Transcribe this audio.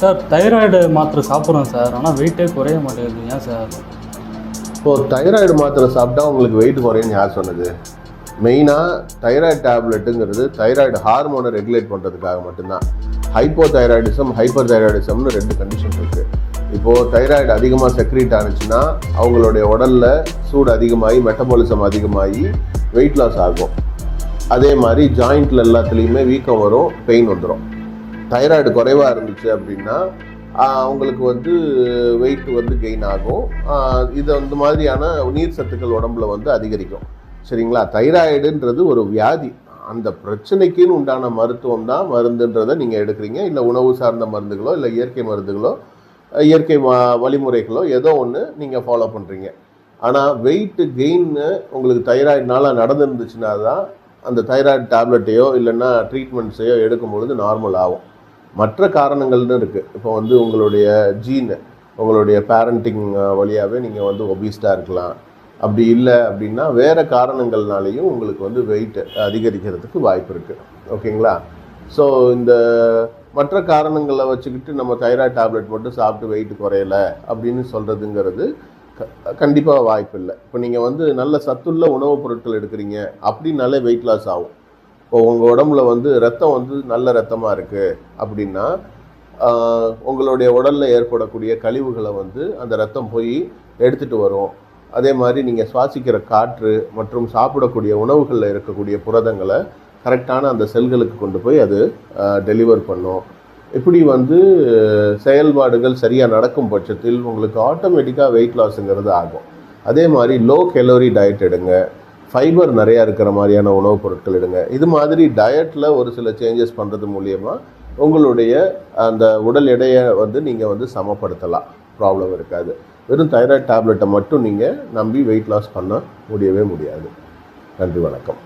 Sir thyroid மாத்திரை சாப்பிட்றோம் sir, ஆனால் வெயிட்டே குறைய மாட்டேங்குது, ஏன் சார்? இப்போது தைராய்டு மாத்திரை சாப்பிட்டா உங்களுக்கு வெயிட் குறையுன்னு யார் சொன்னது? மெயினாக தைராய்டு டேப்லெட்டுங்கிறது தைராய்டு ஹார்மோனை ரெகுலேட் பண்ணுறதுக்காக மட்டும்தான். ஹைப்போதைராய்டிசம், ஹைப்பர் தைராய்டிசம்னு 2 கண்டிஷன் இருக்குது. இப்போது தைராய்டு அதிகமாக செக்ரீட் ஆனிச்சுன்னா அவங்களுடைய உடலில் சூடு அதிகமாகி மெட்டபாலிசம் அதிகமாகி வெயிட் லாஸ் ஆகும். அதே மாதிரி ஜாயிண்ட்டில் எல்லாத்துலேயுமே வீக்கம் வரும், பெயின் வந்துடும். தைராய்டு குறைவாக இருந்துச்சு அப்படின்னா அவங்களுக்கு வெயிட் கெயின் ஆகும். இது அந்த மாதிரியான நீர் சத்துக்கள் உடம்புல அதிகரிக்கும். சரிங்களா? தைராய்டுன்றது ஒரு வியாதி. அந்த பிரச்சனைக்குன்னு உண்டான மருத்துவம் தான் மருந்துன்றதை நீங்கள் எடுக்கிறீங்க. இல்லை உணவு சார்ந்த மருந்துகளோ இல்லை இயற்கை மருந்துகளோ இயற்கை வழிமுறைகளோ ஏதோ ஒன்று நீங்கள் ஃபாலோ பண்ணுறீங்க. ஆனால் வெயிட்டு கெயின்னு உங்களுக்கு தைராய்டுனால நடந்துருந்துச்சுன்னா தான் அந்த தைராய்டு டேப்லெட்டையோ இல்லைன்னா ட்ரீட்மெண்ட்ஸையோ எடுக்கும்பொழுது நார்மல் ஆகும். மற்ற காரணங்கள்னு இருக்குது. இப்போ உங்களுடைய ஜீனு, உங்களுடைய பேரண்டிங் வழியாகவே நீங்கள் ஒபீஸ்டாக இருக்கலாம். அப்படி இல்லை அப்படின்னா வேறு காரணங்கள்னாலேயும் உங்களுக்கு வெயிட் அதிகரிக்கிறதுக்கு வாய்ப்பு இருக்குது. ஓகேங்களா? ஸோ இந்த மற்ற காரணங்களை வச்சுக்கிட்டு நம்ம தைராய்டு டேப்லெட் மட்டும் சாப்பிட்டு வெயிட் குறையலை அப்படின்னு சொல்கிறதுங்கிறது கண்டிப்பாக வாய்ப்பு இல்லை. இப்போ நீங்கள் நல்ல சத்துள்ள உணவுப் பொருட்கள் எடுக்கிறீங்க அப்படின்னாலே வெயிட் லாஸ் ஆகும். இப்போ உங்கள் உடம்புல ரத்தம் நல்ல ரத்தமாக இருக்குது அப்படின்னா உங்களுடைய உடலில் ஏற்படக்கூடிய கழிவுகளை அந்த ரத்தம் போய் எடுத்துகிட்டு வரும். அதே மாதிரி நீங்கள் சுவாசிக்கிற காற்று மற்றும் சாப்பிடக்கூடிய உணவுகளில் இருக்கக்கூடிய புரதங்களை கரெக்டான அந்த செல்களுக்கு கொண்டு போய் அது டெலிவர் பண்ணும். இப்படி செயல்பாடுகள் சரியாக நடக்கும் பட்சத்தில் உங்களுக்கு ஆட்டோமேட்டிக்காக வெயிட் லாஸுங்கிறது ஆகும். அதே மாதிரி லோ கலோரி டயட் எடுங்க, ஃபைபர் நிறையா இருக்கிற மாதிரியான உணவுப் பொருட்கள் எடுங்க. இது மாதிரி டயட்டில் ஒரு சில சேஞ்சஸ் பண்ணுறது மூலியமாக உங்களுடைய அந்த உடல் எடையை நீங்கள் சமப்படுத்தலாம். ப்ராப்ளம் இருக்காது. வெறும் தைராய்டு டேப்லெட்டை மட்டும் நீங்கள் நம்பி வெயிட் லாஸ் பண்ண முடியவே முடியாது. நன்றி, வணக்கம்.